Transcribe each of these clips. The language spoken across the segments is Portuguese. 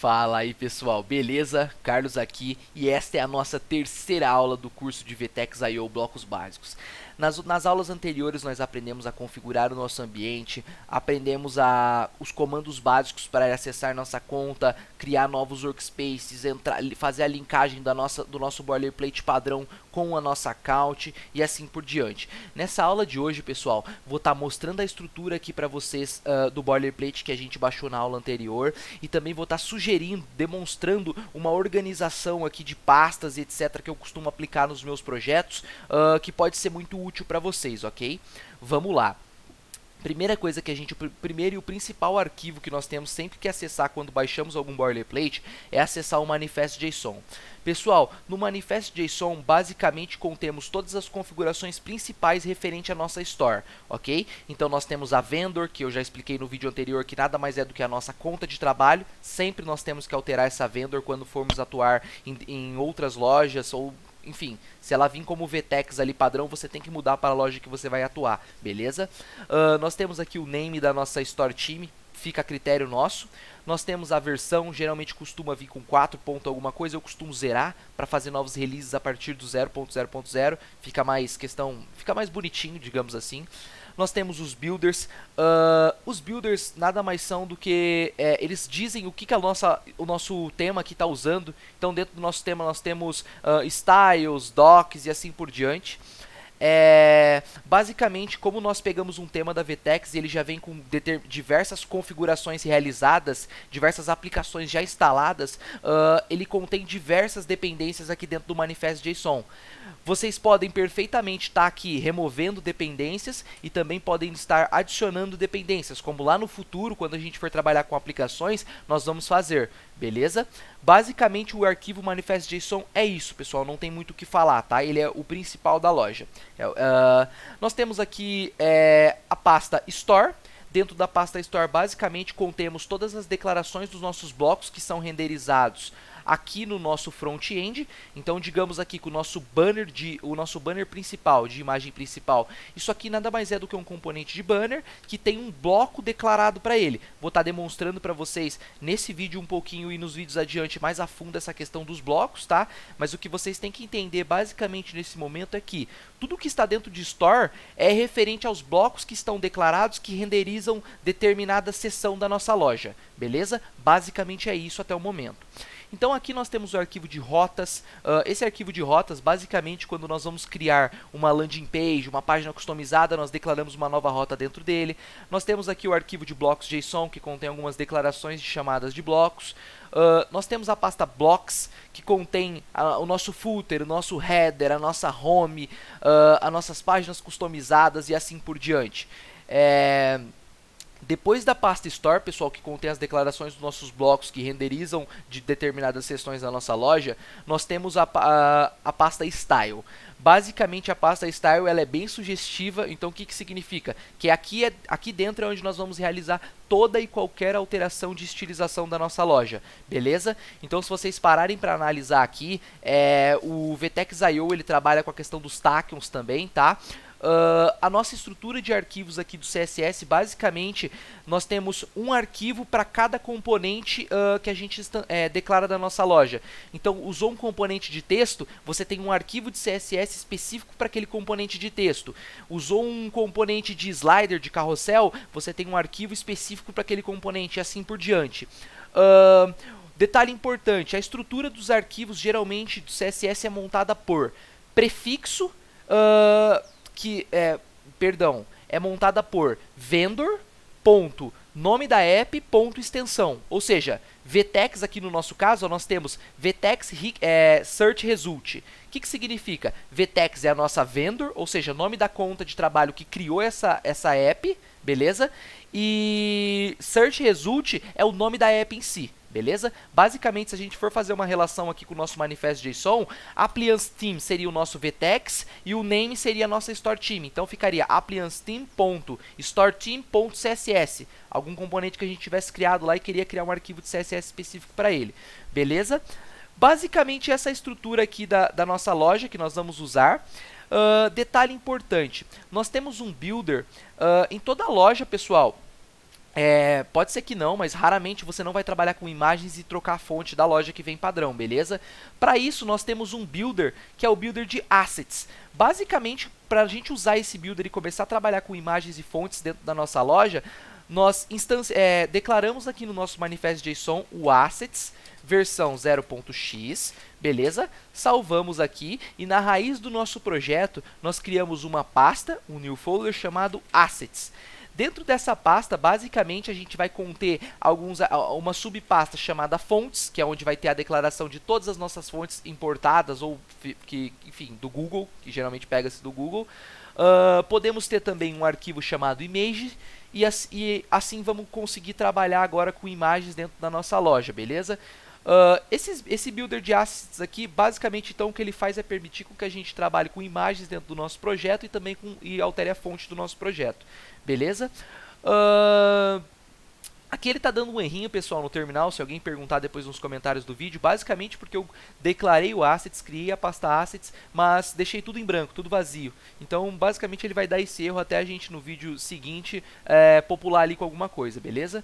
Fala aí pessoal, beleza? Carlos aqui e esta é a nossa terceira aula do curso de VTEX I/O Blocos Básicos. Nas aulas anteriores nós aprendemos a configurar o nosso ambiente, aprendemos os comandos básicos para acessar nossa conta, criar novos workspaces, fazer a linkagem do nosso boilerplate padrão com a nossa account e assim por diante. Nessa aula de hoje, pessoal, vou estar mostrando a estrutura aqui para vocês do boilerplate que a gente baixou na aula anterior e também vou estar sugerindo, demonstrando uma organização aqui de pastas, etc, que eu costumo aplicar nos meus projetos, que pode ser muito útil para vocês, ok? Vamos lá. Primeira coisa que o primeiro e o principal arquivo que nós temos sempre que acessar quando baixamos algum boilerplate é acessar o manifest.json. Pessoal, no manifest.json basicamente contemos todas as configurações principais referente à nossa store, ok? Então nós temos a vendor, que eu já expliquei no vídeo anterior, que nada mais é do que a nossa conta de trabalho. Sempre nós temos que alterar essa vendor quando formos atuar em outras lojas ou... Enfim, se ela vir como VTEX ali padrão, você tem que mudar para a loja que você vai atuar, beleza? Nós temos aqui o name da nossa Store Team, fica a critério nosso. Nós temos a versão, geralmente costuma vir com 4 ponto alguma coisa, eu costumo zerar para fazer novos releases a partir do 0.0.0, fica mais bonitinho, digamos assim. Nós temos os builders. Os builders nada mais são do que... eles dizem o que o nosso tema aqui está usando. Então, dentro do nosso tema, nós temos styles, docs e assim por diante. Basicamente, como nós pegamos um tema da VTEX e ele já vem com diversas configurações realizadas, diversas aplicações já instaladas, ele contém diversas dependências aqui dentro do manifest.json. Vocês podem perfeitamente estar aqui removendo dependências e também podem estar adicionando dependências, como lá no futuro, quando a gente for trabalhar com aplicações, nós vamos fazer, beleza? Basicamente, o arquivo manifest.json é isso, pessoal, não tem muito o que falar, tá? Ele é o principal da loja. Nós temos aqui a pasta Store. Dentro da pasta Store, basicamente, contemos todas as declarações dos nossos blocos que são renderizados aqui no nosso front-end. Então, digamos aqui que o nosso banner principal, de imagem principal, isso aqui nada mais é do que um componente de banner que tem um bloco declarado para ele. Vou estar demonstrando para vocês nesse vídeo um pouquinho e nos vídeos adiante mais a fundo essa questão dos blocos, tá? Mas o que vocês têm que entender basicamente nesse momento é que tudo que está dentro de Store é referente aos blocos que estão declarados que renderizam determinada seção da nossa loja, beleza? Basicamente é isso até o momento. Então aqui nós temos o arquivo de rotas. Esse arquivo de rotas, basicamente, quando nós vamos criar uma landing page, uma página customizada, nós declaramos uma nova rota dentro dele. Nós temos aqui o arquivo de blocks.json, que contém algumas declarações de chamadas de blocos. Nós temos a pasta blocks, que contém o nosso footer, o nosso header, a nossa home, as nossas páginas customizadas e assim por diante. Depois da pasta Store, pessoal, que contém as declarações dos nossos blocos que renderizam de determinadas seções da nossa loja, nós temos a pasta Style. Basicamente, a pasta Style ela é bem sugestiva, então o que significa? Que aqui dentro é onde nós vamos realizar toda e qualquer alteração de estilização da nossa loja, beleza? Então, se vocês pararem para analisar aqui, o VTEX I/O ele trabalha com a questão dos tachyons também, tá? A nossa estrutura de arquivos aqui do CSS, basicamente, nós temos um arquivo para cada componente que a gente declara da nossa loja. Então, usou um componente de texto, você tem um arquivo de CSS específico para aquele componente de texto. Usou um componente de slider, de carrossel, você tem um arquivo específico para aquele componente e assim por diante. Detalhe importante, a estrutura dos arquivos, geralmente, do CSS é montada por prefixo, é montada por vendor, ponto, nome da app, ponto, extensão. Ou seja, VTEX aqui no nosso caso, nós temos VTEX Search Result. O que significa? VTEX é a nossa vendor, ou seja, nome da conta de trabalho que criou essa app, beleza? E Search Result é o nome da app em si. Beleza? Basicamente, se a gente for fazer uma relação aqui com o nosso manifest.json, appliance team seria o nosso VTEX e o name seria a nossa store team. Então, ficaria appliance team.storeteam.css, algum componente que a gente tivesse criado lá e queria criar um arquivo de CSS específico para ele. Beleza? Basicamente, essa é a estrutura aqui da nossa loja que nós vamos usar. Detalhe importante, nós temos um builder em toda a loja, pessoal. Pode ser que não, mas raramente você não vai trabalhar com imagens e trocar a fonte da loja que vem padrão, beleza? Para isso, nós temos um builder, que é o builder de assets. Basicamente, para a gente usar esse builder e começar a trabalhar com imagens e fontes dentro da nossa loja, nós declaramos aqui no nosso manifest.json o assets, versão 0.x, beleza? Salvamos aqui e na raiz do nosso projeto, nós criamos uma pasta, um new folder chamado assets. Dentro dessa pasta, basicamente, a gente vai conter uma subpasta chamada fontes, que é onde vai ter a declaração de todas as nossas fontes importadas ou, enfim, do Google, que geralmente pega-se do Google. Podemos ter também um arquivo chamado image e assim vamos conseguir trabalhar agora com imagens dentro da nossa loja, beleza? Esse builder de assets aqui, basicamente, então, o que ele faz é permitir que a gente trabalhe com imagens dentro do nosso projeto e também altere a fonte do nosso projeto. Beleza? Aqui ele está dando um errinho, pessoal, no terminal, se alguém perguntar depois nos comentários do vídeo, basicamente porque eu declarei o assets, criei a pasta assets, mas deixei tudo em branco, tudo vazio. Então, basicamente, ele vai dar esse erro até a gente no vídeo seguinte popular ali com alguma coisa, beleza?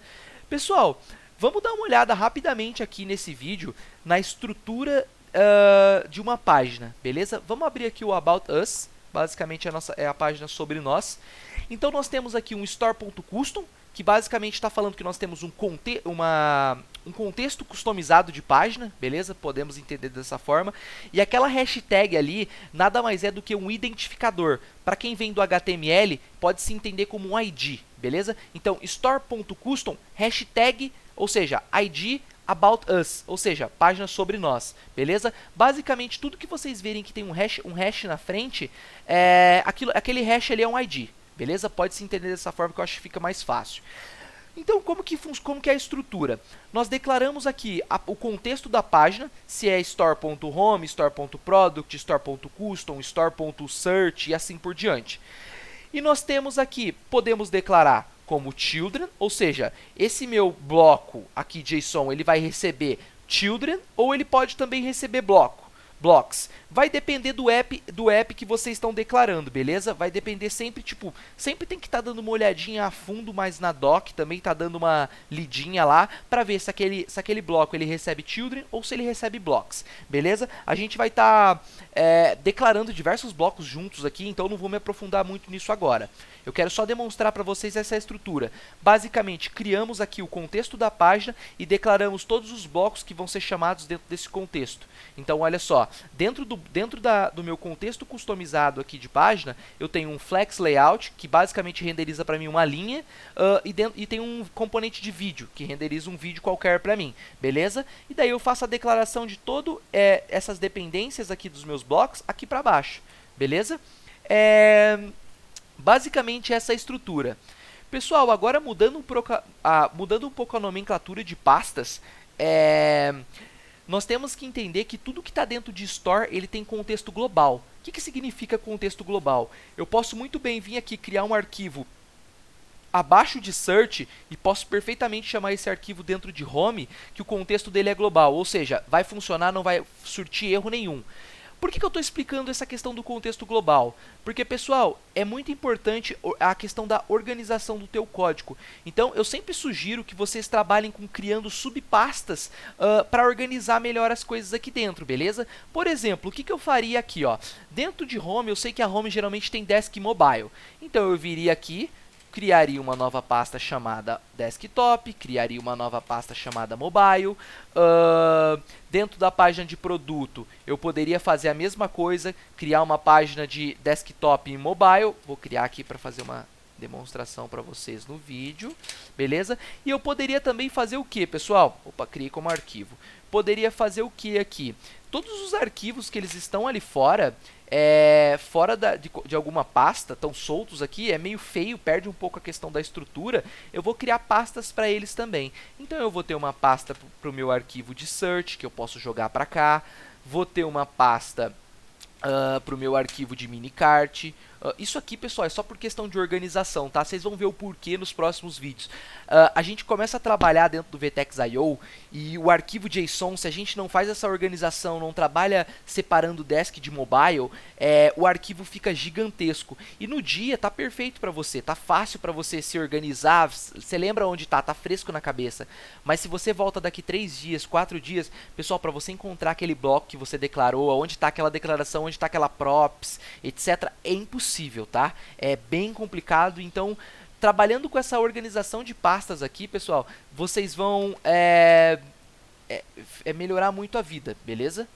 Pessoal, vamos dar uma olhada rapidamente aqui nesse vídeo na estrutura de uma página, beleza? Vamos abrir aqui o About Us, basicamente é a página sobre nós. Então, nós temos aqui um store.custom, que basicamente está falando que nós temos um contexto customizado de página, beleza? Podemos entender dessa forma. E aquela hashtag ali nada mais é do que um identificador. Para quem vem do HTML, pode se entender como um ID, beleza? Então, store.custom, hashtag, ou seja, ID About Us, ou seja, página sobre nós, beleza? Basicamente, tudo que vocês verem que tem um hash na frente, aquele hash ali é um ID, beleza? Pode se entender dessa forma que eu acho que fica mais fácil. Então, como que é a estrutura? Nós declaramos aqui o contexto da página, se é store.home, store.product, store.custom, store.search e assim por diante. E nós temos aqui, podemos declarar como children, ou seja, esse meu bloco aqui JSON, ele vai receber children ou ele pode também receber blocks. Vai depender do app que vocês estão declarando, beleza? Vai depender sempre, sempre tem que estar dando uma olhadinha a fundo, mas na doc também está dando uma lidinha lá para ver se aquele bloco ele recebe children ou se ele recebe blocks, beleza? A gente vai estar declarando diversos blocos juntos aqui, então não vou me aprofundar muito nisso agora. Eu quero só demonstrar para vocês essa estrutura. Basicamente, criamos aqui o contexto da página e declaramos todos os blocos que vão ser chamados dentro desse contexto. Então, olha só, dentro do meu contexto customizado aqui de página, eu tenho um flex layout, que basicamente renderiza para mim uma linha, e tem um componente de vídeo, que renderiza um vídeo qualquer para mim, beleza? E daí eu faço a declaração de todas essas dependências aqui dos meus blocos aqui para baixo, beleza? Basicamente essa é a estrutura. Pessoal, agora mudando um pouco a nomenclatura de pastas, nós temos que entender que tudo que está dentro de Store ele tem contexto global. O que significa contexto global? Eu posso muito bem vir aqui criar um arquivo abaixo de Search e posso perfeitamente chamar esse arquivo dentro de Home, que o contexto dele é global, ou seja, vai funcionar, não vai surtir erro nenhum. Por que eu estou explicando essa questão do contexto global? Porque, pessoal, é muito importante a questão da organização do teu código. Então, eu sempre sugiro que vocês trabalhem criando subpastas para organizar melhor as coisas aqui dentro, beleza? Por exemplo, o que eu faria aqui? Dentro de Home, eu sei que a Home geralmente tem Desk Mobile. Então, eu viria aqui, criaria uma nova pasta chamada Desktop, criaria uma nova pasta chamada Mobile. Dentro da página de produto, eu poderia fazer a mesma coisa, criar uma página de Desktop e Mobile. Vou criar aqui para fazer uma demonstração para vocês no vídeo, beleza? E eu poderia também fazer o que, pessoal? Opa, criei como arquivo. Poderia fazer o que aqui? Todos os arquivos que eles estão ali fora, fora de alguma pasta, estão soltos aqui, é meio feio, perde um pouco a questão da estrutura, eu vou criar pastas para eles também. Então, eu vou ter uma pasta para o meu arquivo de search, que eu posso jogar para cá, vou ter uma pasta para o meu arquivo de minicart, Isso aqui, pessoal, é só por questão de organização, tá? Vocês vão ver o porquê nos próximos vídeos. A gente começa a trabalhar dentro do Vertex.io e o arquivo JSON, se a gente não faz essa organização, não trabalha separando desk de mobile, o arquivo fica gigantesco. E no dia tá perfeito para você, tá fácil para você se organizar, você lembra onde tá fresco na cabeça. Mas se você volta daqui 3 dias, 4 dias, pessoal, para você encontrar aquele bloco que você declarou, onde está aquela declaração, onde está aquela props, etc., é impossível, tá? É bem complicado, então trabalhando com essa organização de pastas aqui, pessoal, vocês vão melhorar muito a vida, beleza?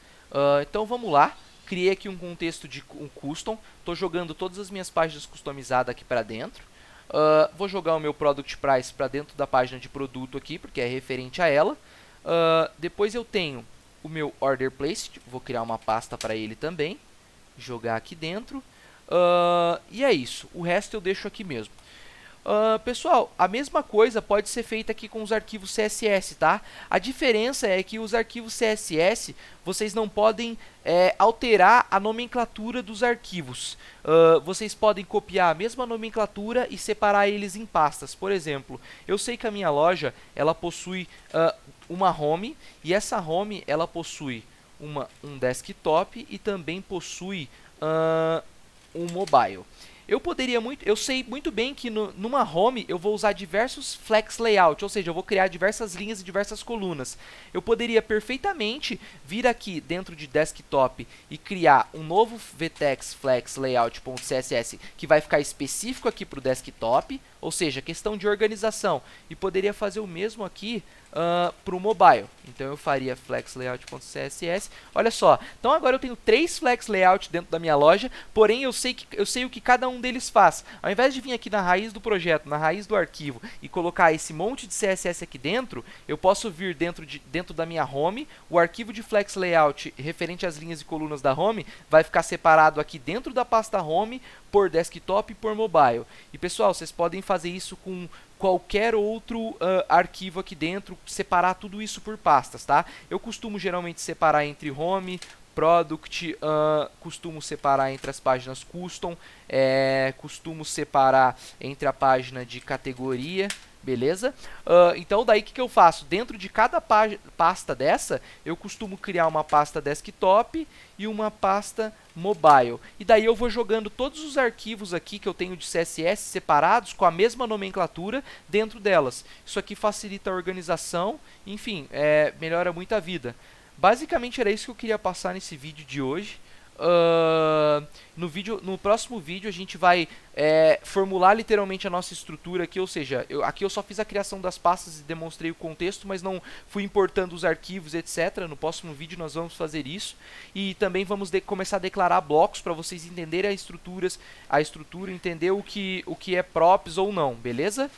Então vamos lá, criei aqui um contexto de um custom, estou jogando todas as minhas páginas customizadas aqui para dentro. Vou jogar o meu product price para dentro da página de produto aqui, porque é referente a ela. Depois eu tenho o meu order placed, vou criar uma pasta para ele também, jogar aqui dentro. E é isso, o resto eu deixo aqui mesmo. Pessoal, a mesma coisa pode ser feita aqui com os arquivos CSS, tá? A diferença é que os arquivos CSS, vocês não podem alterar a nomenclatura dos arquivos. Vocês podem copiar a mesma nomenclatura e separar eles em pastas. Por exemplo, eu sei que a minha loja, ela possui uma home, e essa home, ela possui um desktop e também possui um mobile. Eu sei muito bem que numa home eu vou usar diversos flex layout, ou seja, eu vou criar diversas linhas e diversas colunas. Eu poderia perfeitamente vir aqui dentro de desktop e criar um novo vtex flex layout.css que vai ficar específico aqui para o desktop, ou seja, questão de organização. E poderia fazer o mesmo aqui para o mobile. Então eu faria flex layout.css. Olha só, então agora eu tenho 3 flex layout dentro da minha loja, porém eu sei o que cada um deles faz. Ao invés de vir aqui na raiz do projeto, na raiz do arquivo e colocar esse monte de CSS aqui dentro, eu posso vir dentro da minha home, o arquivo de flex layout referente às linhas e colunas da home vai ficar separado aqui dentro da pasta home por desktop e por mobile. E pessoal, vocês podem fazer isso com qualquer outro arquivo aqui dentro, separar tudo isso por pastas, tá? Eu costumo geralmente separar entre home, product, costumo separar entre as páginas custom, costumo separar entre a página de categoria, beleza? Então daí o que eu faço? Dentro de cada pasta dessa, eu costumo criar uma pasta desktop e uma pasta mobile. E daí eu vou jogando todos os arquivos aqui que eu tenho de CSS separados com a mesma nomenclatura dentro delas. Isso aqui facilita a organização, enfim, melhora muito a vida. Basicamente era isso que eu queria passar nesse vídeo de hoje. No próximo vídeo a gente vai formular literalmente a nossa estrutura aqui, ou seja, aqui eu só fiz a criação das pastas e demonstrei o contexto, mas não fui importando os arquivos, etc. No próximo vídeo nós vamos fazer isso e também vamos começar a declarar blocos para vocês entenderem a estrutura, entender o que é props ou não, beleza?